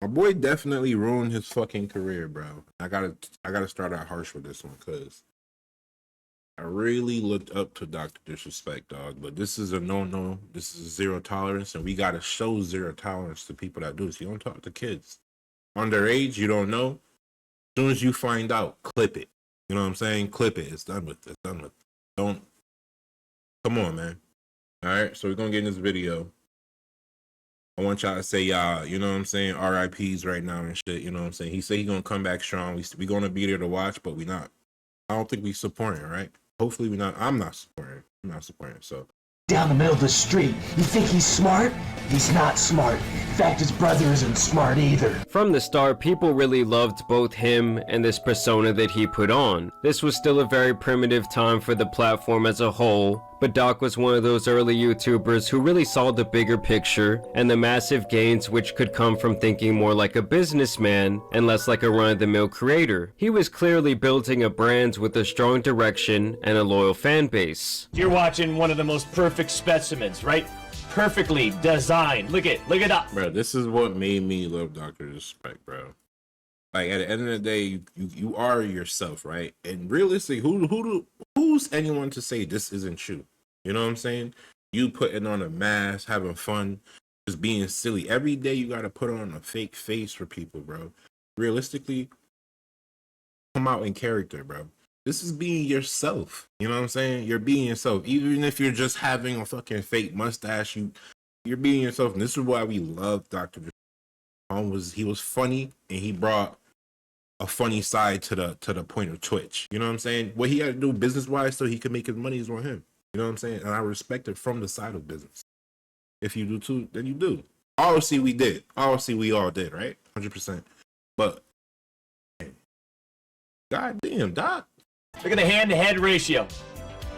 My boy definitely ruined his fucking career, bro. I gotta start out harsh with this one because I really looked up to Dr. Disrespect, dog. But this is a no. This is zero tolerance, and we gotta show zero tolerance to people that do this. You don't talk to kids underage. You don't know. As soon as you find out, clip it. You know what I'm saying? Clip it. It's done with. It's done with. Don't. Come on, man. All right. So we're gonna get in this video. I want y'all to say y'all, you know what I'm saying, RIPs right now and shit, you know what I'm saying? He said he gonna come back strong. We gonna be there to watch, but we not. I don't think we supporting, right? Hopefully we not. I'm not supporting. So Down the middle of the street. You think he's smart? He's not smart. In fact, his brother isn't smart either. From the start, people really loved both him and this persona that he put on. This was still a very primitive time for the platform as a whole, but Doc was one of those early YouTubers who really saw the bigger picture and the massive gains which could come from thinking more like a businessman and less like a run-of-the-mill creator. He was clearly building a brand with a strong direction and a loyal fan base. You're watching one of the most perfect specimens, right? Perfectly designed. Look at that. bro, this is what made me love Dr. Disrespect, bro. Like at the end of the day, you are yourself, right? And realistically, who's anyone to say this isn't you? You know what I'm saying? You putting on a mask, having fun, just being silly. Every day you gotta put on a fake face for people, bro. Realistically, come out in character, bro. This is being yourself. You know what I'm saying? You're being yourself. Even if you're just having a fucking fake mustache, you're being yourself. And this is why we love Dr. He was funny and he brought a funny side to the point of Twitch. You know what I'm saying? What he had to do business wise so he could make his money is on him. You know what I'm saying? And I respect it from the side of business. If you do too, then you do. Obviously we did. Obviously we all did, right? 100%. But God damn, Doc. Look at the hand-to-head ratio.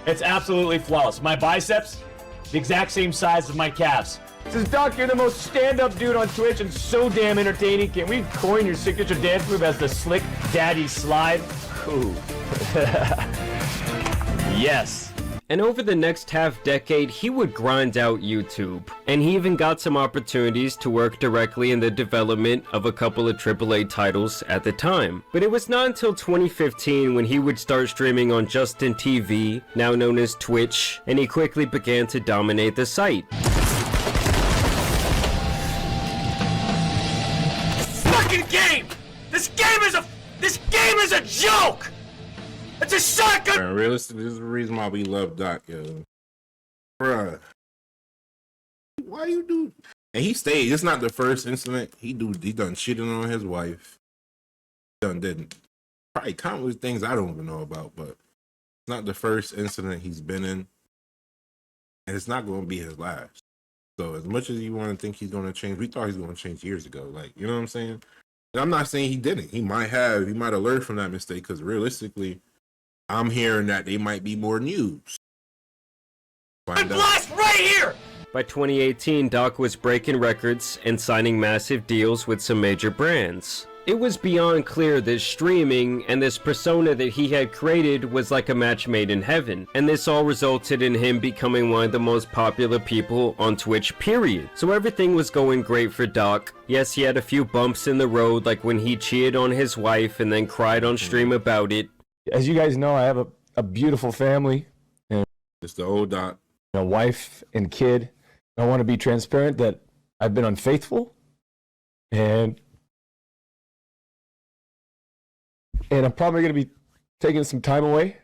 It's absolutely flawless. My biceps, the exact same size as my calves. Says, Doc, you're the most stand-up dude on Twitch and so damn entertaining. Can we coin your signature dance move as the slick daddy slide? Ooh. Yes. And over the next half-decade, he would grind out YouTube. And he even got some opportunities to work directly in the development of a couple of AAA titles at the time. But it was not until 2015 when he would start streaming on Justin TV, now known as Twitch, and he quickly began to dominate the site. Fucking game! This game is a joke! It's a shotgun! Man, realistically, this is the reason why we love Doc, yo. Bruh. Why you do? And he stayed. It's not the first incident. He done cheating on his wife. Did probably countless things I don't even know about, but it's not the first incident he's been in. And it's not going to be his last. So as much as you want to think he's going to change, we thought he was going to change years ago. Like, you know what I'm saying? And I'm not saying he didn't. He might have learned from that mistake because realistically, I'm hearing that they might be more news. Blast right here! By 2018, Doc was breaking records and signing massive deals with some major brands. It was beyond clear that streaming and this persona that he had created was like a match made in heaven, and this all resulted in him becoming one of the most popular people on Twitch, period. So everything was going great for Doc. Yes, he had a few bumps in the road, like when he cheated on his wife and then cried on stream about it. As you guys know, I have a beautiful family and It's the old Doc. a wife and kid. I want to be transparent that I've been unfaithful and I'm probably going to be taking some time away,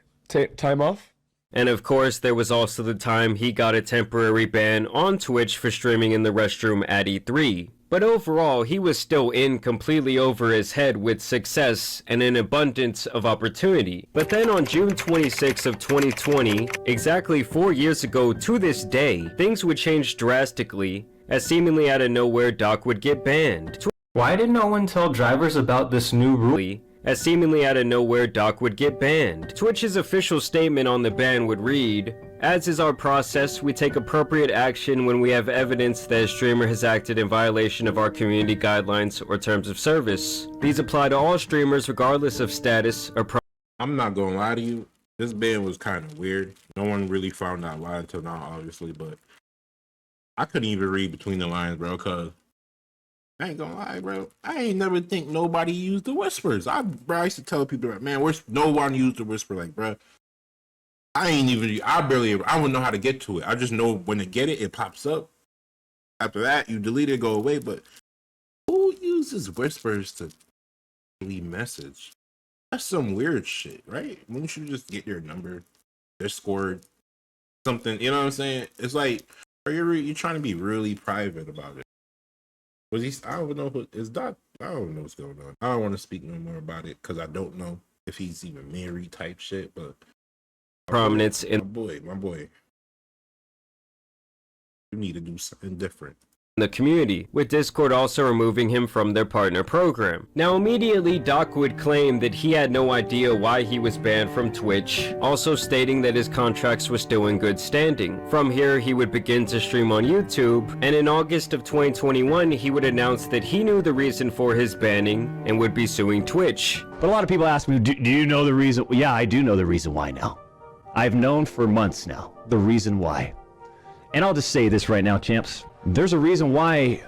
time off. And of course, there was also the time he got a temporary ban on Twitch for streaming in the restroom at E3. But overall, he was still in completely over his head with success and an abundance of opportunity. But then on June 26 of 2020, exactly 4 years ago to this day, things would change drastically, as seemingly out of nowhere Doc would get banned. Why did no one tell drivers about this new rule? As seemingly out of nowhere Doc would get banned. Twitch's official statement on the ban would read, "As is our process, we take appropriate action when we have evidence that a streamer has acted in violation of our community guidelines or terms of service. These apply to all streamers regardless of status or I'm not gonna lie to you. This ban was kind of weird. No one really found out why until now, obviously, but I couldn't even read between the lines, bro, because I ain't gonna lie, bro. I ain't never think nobody used the whispers. I used to tell people, man, no one used the whisper. Like, bro, I wouldn't know how to get to it. I just know when to get it, it pops up. After that, you delete it, go away. But who uses whispers to leave message? That's some weird shit, right? Wouldn't you just get your number, Discord, something? You know what I'm saying? It's like, are you trying to be really private about it? Was he? I don't know. Is Doc? I don't know what's going on. I don't want to speak no more about it because I don't know if he's even married type shit. But prominence in my boy, you need to do something different. the community, with Discord also removing him from their partner program. Now immediately Doc would claim that he had no idea why he was banned from Twitch, also stating that his contracts were still in good standing. From here he would begin to stream on YouTube, and in August of 2021 he would announce that he knew the reason for his banning and would be suing Twitch. But a lot of people ask me, do you know the reason? Yeah, I do know the reason why now. I've known for months now the reason why. And I'll just say this right now, champs. There's a reason why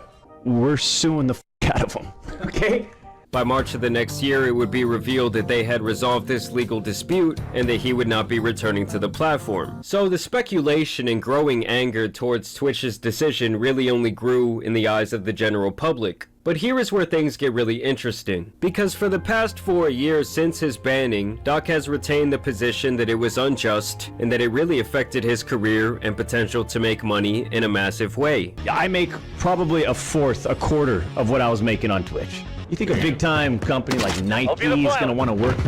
we're suing the out of them, okay? By March of the next year, it would be revealed that they had resolved this legal dispute and that he would not be returning to the platform. So the speculation and growing anger towards Twitch's decision really only grew in the eyes of the general public. But here is where things get really interesting, because for the past 4 years since his banning, Doc has retained the position that it was unjust and that it really affected his career and potential to make money in a massive way. I make probably a quarter of what I was making on Twitch. You think a big time company like Nike is gonna want to work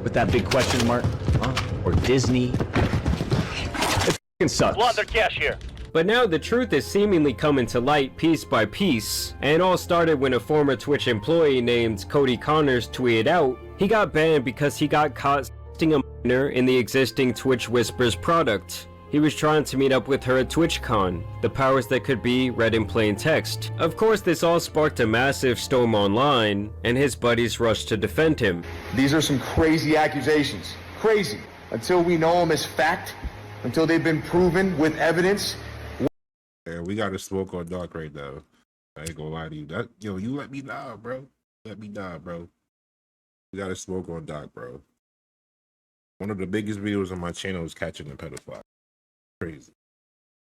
with that big question mark? Huh? Or Disney? It f***ing sucks. Want their cash here. But now the truth is seemingly coming to light piece by piece, and it all started when a former Twitch employee named Cody Connors tweeted out he got banned because he got caught sexting a minor in the existing Twitch Whispers product. He was trying to meet up with her at TwitchCon, the powers that could be read in plain text. Of course, this all sparked a massive storm online, and his buddies rushed to defend him. These are some crazy accusations. Crazy. Until we know them as fact, until they've been proven with evidence. Yeah, we got to smoke on Doc right now. I ain't gonna lie to you. You let me die, bro. Let me die, bro. We got to smoke on Doc, bro. One of the biggest videos on my channel is catching a pedophile. Crazy.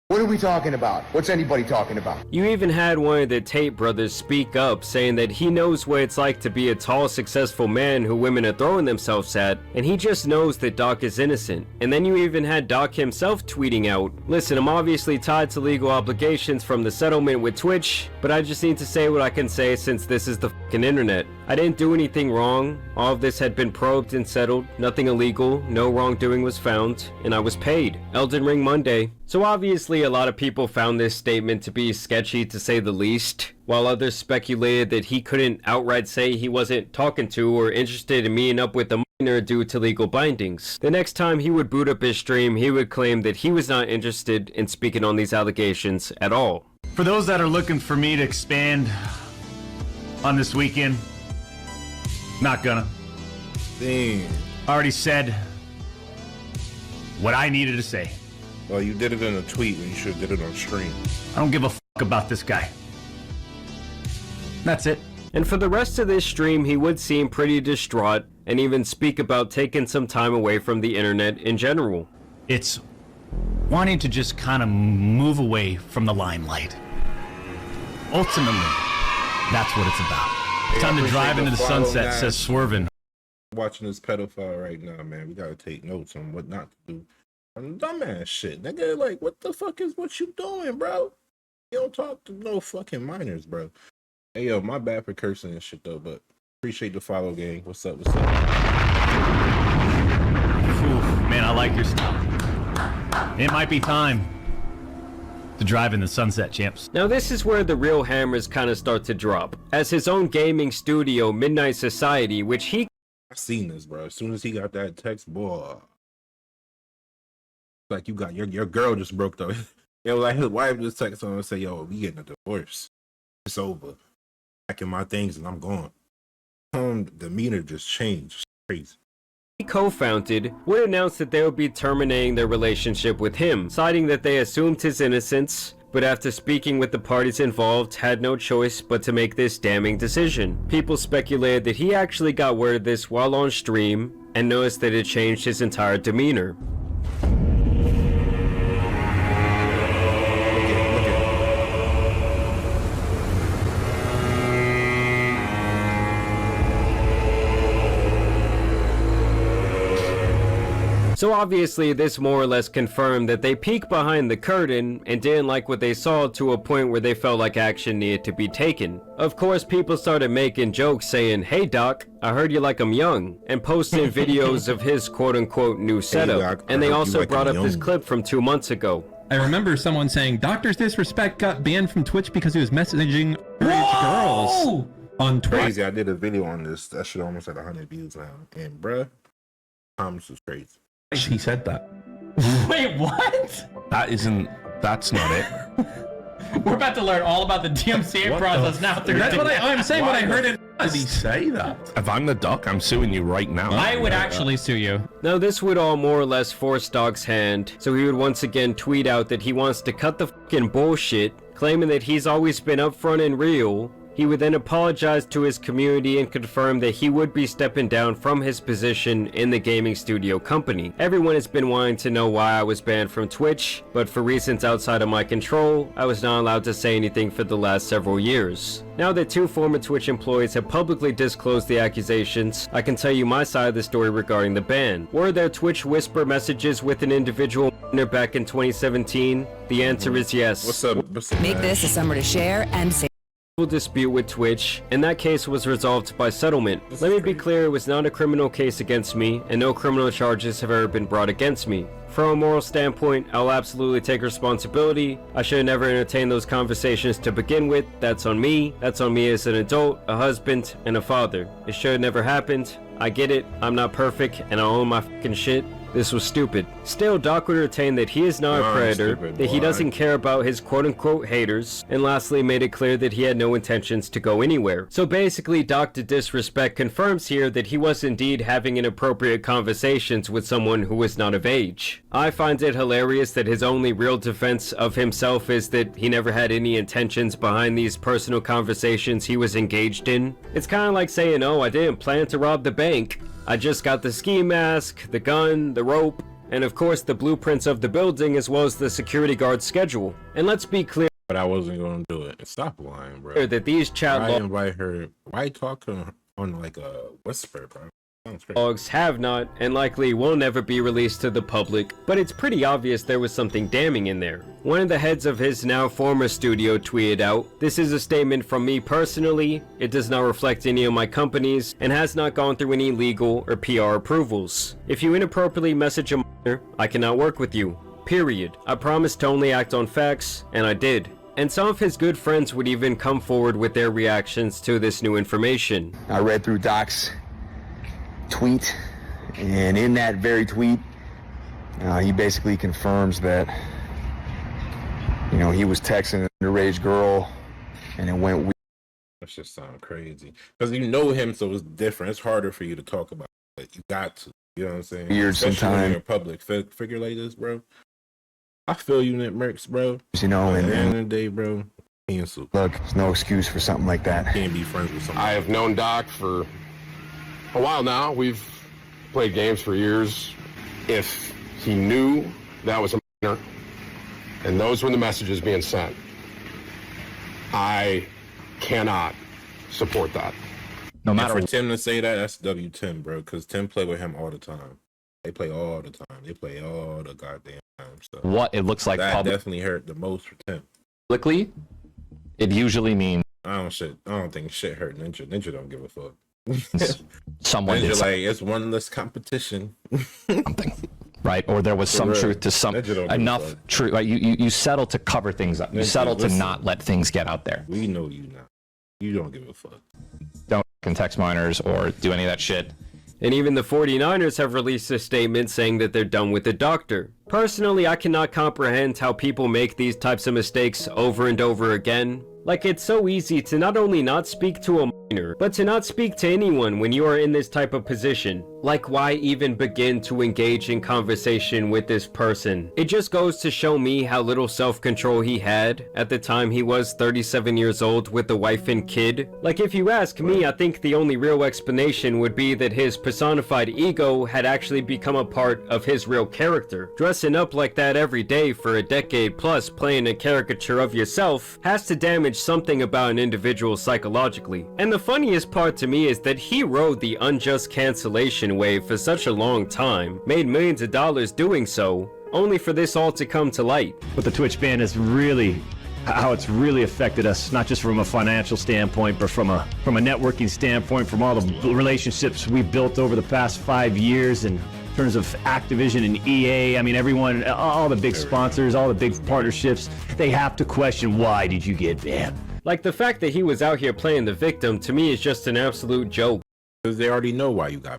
What are we talking about? What's anybody talking about? You even had one of the Tate brothers speak up, saying that he knows what it's like to be a tall, successful man who women are throwing themselves at, and he just knows that Doc is innocent. And then you even had Doc himself tweeting out, "Listen, I'm obviously tied to legal obligations from the settlement with Twitch, but I just need to say what I can say since this is the fucking internet. I didn't do anything wrong. All of this had been probed and settled. Nothing illegal. No wrongdoing was found. And I was paid. Elden Ring Monday." So obviously a lot of people found this statement to be sketchy to say the least, while others speculated that he couldn't outright say he wasn't talking to or interested in meeting up with the minor due to legal bindings. The next time he would boot up his stream, he would claim that he was not interested in speaking on these allegations at all. For those that are looking for me to expand on this weekend, not gonna. Damn. I already said what I needed to say. Well, you did it in a tweet when you should have did it on stream. I don't give a fuck about this guy. That's it. And for the rest of this stream, he would seem pretty distraught and even speak about taking some time away from the internet in general. It's wanting to just kind of move away from the limelight. Ultimately, that's what it's about. It's time to drive into the sunset, says Swervin. Watching this pedophile right now, man. We gotta take notes on what not to do. Dumbass shit, nigga. Like, what the fuck is what you doing, bro? You don't talk to no fucking minors, bro. Hey, yo, my bad for cursing and shit though, but appreciate the follow, gang. What's up? What's up? Ooh, man, I like your style. It might be time to drive in the sunset, champs. Now this is where the real hammers kind of start to drop, as his own gaming studio, Midnight Society, which he I seen this, bro. As soon as he got that text, boy. Like, you got your girl just broke though. It was like his wife just text him and say, "Yo, we getting a divorce. It's over. Packing my things and I'm gone." Demeanor just changed. It's crazy. co-founded, would announce that they would be terminating their relationship with him, citing that they assumed his innocence, but after speaking with the parties involved, had no choice but to make this damning decision. People speculated that he actually got word of this while on stream, and noticed that it changed his entire demeanor. So obviously this more or less confirmed that they peeked behind the curtain and didn't like what they saw to a point where they felt like action needed to be taken. Of course, people started making jokes saying, "Hey Doc, I heard you like 'em young," and posting videos of his quote-unquote new setup. Doc, and they also like brought up this young. clip from 2 months ago. I remember someone saying, Doctor's Disrespect got banned from Twitch because he was messaging girls on Twitch. Crazy. I did a video on this. That shit almost at 100 views now. And bruh, Thomas was crazy. He said that. Wait, what? That's not it. We're about to learn all about the DMCA process now. That's what I'm saying. What I heard it. Did he say that? If I'm the Doc, I'm suing you right now. I would actually sue you. Now this would all more or less force Doc's hand, so he would once again tweet out that he wants to cut the fucking bullshit, claiming that he's always been upfront and real. He would then apologize to his community and confirm that he would be stepping down from his position in the gaming studio company. Everyone has been wanting to know why I was banned from Twitch, but for reasons outside of my control, I was not allowed to say anything for the last several years. Now that 2 former Twitch employees have publicly disclosed the accusations, I can tell you my side of the story regarding the ban. Were there Twitch whisper messages with an individual back in 2017? The answer is yes. What's up? Make this a summer to share and save. Dispute with Twitch, and that case was resolved by settlement. Let me be clear, it was not a criminal case against me, and no criminal charges have ever been brought against me. From a moral standpoint, I'll absolutely take responsibility. I should have never entertained those conversations to begin with. That's on me. That's on me as an adult, a husband, and a father. It should have never happened. I get it. I'm not perfect, and I own my fucking shit. This was stupid. Still, Doc would retain that he is not a predator, that he doesn't care about his quote-unquote haters, and lastly made it clear that he had no intentions to go anywhere. So basically, Dr. Disrespect confirms here that he was indeed having inappropriate conversations with someone who was not of age. I find it hilarious that his only real defense of himself is that he never had any intentions behind these personal conversations he was engaged in. It's kind of like saying, "Oh, I didn't plan to rob the bank. I just got the ski mask, the gun, the rope, and of course the blueprints of the building as well as the security guard's schedule." And let's be clear, but I wasn't gonna do it. Stop lying, bro. That these chat Why invite her? Why talk to her on like a whisper, bro? logs have not and likely will never be released to the public, but it's pretty obvious there was something damning in there. One of the heads of his now former studio tweeted out, "This is a statement from me personally. It does not reflect any of my companies and has not gone through any legal or PR approvals. If you inappropriately message a minor, I cannot work with you. Period. I promised to only act on facts, and I did." And some of his good friends would even come forward with their reactions to this new information. I read through Doc's tweet, and in that very tweet, he basically confirms that, you know, he was texting an underage girl, and it went weird. That just sound crazy. Because you know him, so it's different. It's harder for you to talk about it. You got to. You know what I'm saying? Weird Especially when sometime. you're a public figure like this, bro. I feel you, Nick Merckx, bro. You know, At and the end of the day, bro, cancel. look, there's no excuse for something like that. Can't be friends with somebody. I have known Doc for a while now. We've played games for years. If he knew that was a minor, and those were the messages being sent, I cannot support that. No matter for Tim to say that, that's W10, bro. Because Tim play with him all the time. They play all the time. They play all the goddamn time. So what it looks like that definitely hurt the most for Tim. Publicly, it usually means I don't think shit hurt Ninja. Ninja don't give a fuck. someone Ninja did like it's one less competition. something, right? Or there was some truth to some enough truth. Right? You settle to cover things up. You settle to not let things get out there. We know you now. You don't give a fuck. Don't text minors or do any of that shit. And even the 49ers have released a statement saying that they're done with the doctor. Personally, I cannot comprehend how people make these types of mistakes over and over again. Like, it's so easy to not only not speak to a But to not speak to anyone when you are in this type of position, like why even begin to engage in conversation with this person? It just goes to show me how little self-control he had at the time he was 37 years old with a wife and kid. Like, if you ask me, I think the only real explanation would be that his personified ego had actually become a part of his real character. Dressing up like that every day for a decade plus, playing a caricature of yourself, has to damage something about an individual psychologically. And the funniest part to me is that he rode the unjust cancellation wave for such a long time, made millions of dollars doing so, only for this all to come to light. But the Twitch ban is really how it's really affected us, not just from a financial standpoint, but from a networking standpoint, from all the relationships we've built over the past 5 years in terms of Activision and EA. I mean, everyone, all the big sponsors, all the big partnerships, they have to question, why did you get banned? Like, the fact that he was out here playing the victim to me is just an absolute joke. Because they already know why you got.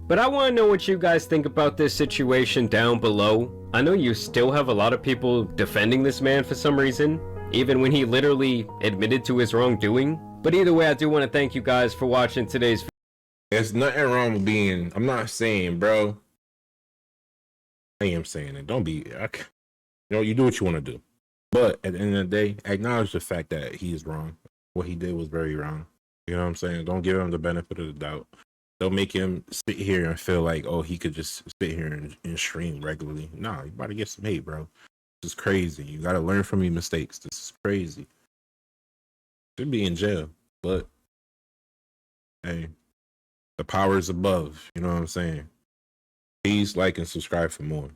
But I want to know what you guys think about this situation down below. I know you still have a lot of people defending this man for some reason, even when he literally admitted to his wrongdoing. But either way, I do want to thank you guys for watching today's video. There's nothing wrong with being, I'm not saying, bro. I am saying it. Don't be, you do what you want to do. But at the end of the day, acknowledge the fact that he is wrong. What he did was very wrong. You know what I'm saying? Don't give him the benefit of the doubt. Don't make him sit here and feel like, oh, he could just sit here and stream regularly. Nah, you about to get some hate, bro. This is crazy. You got to learn from your mistakes. This is crazy. Should be in jail. But, hey, the power is above. You know what I'm saying? Please like and subscribe for more.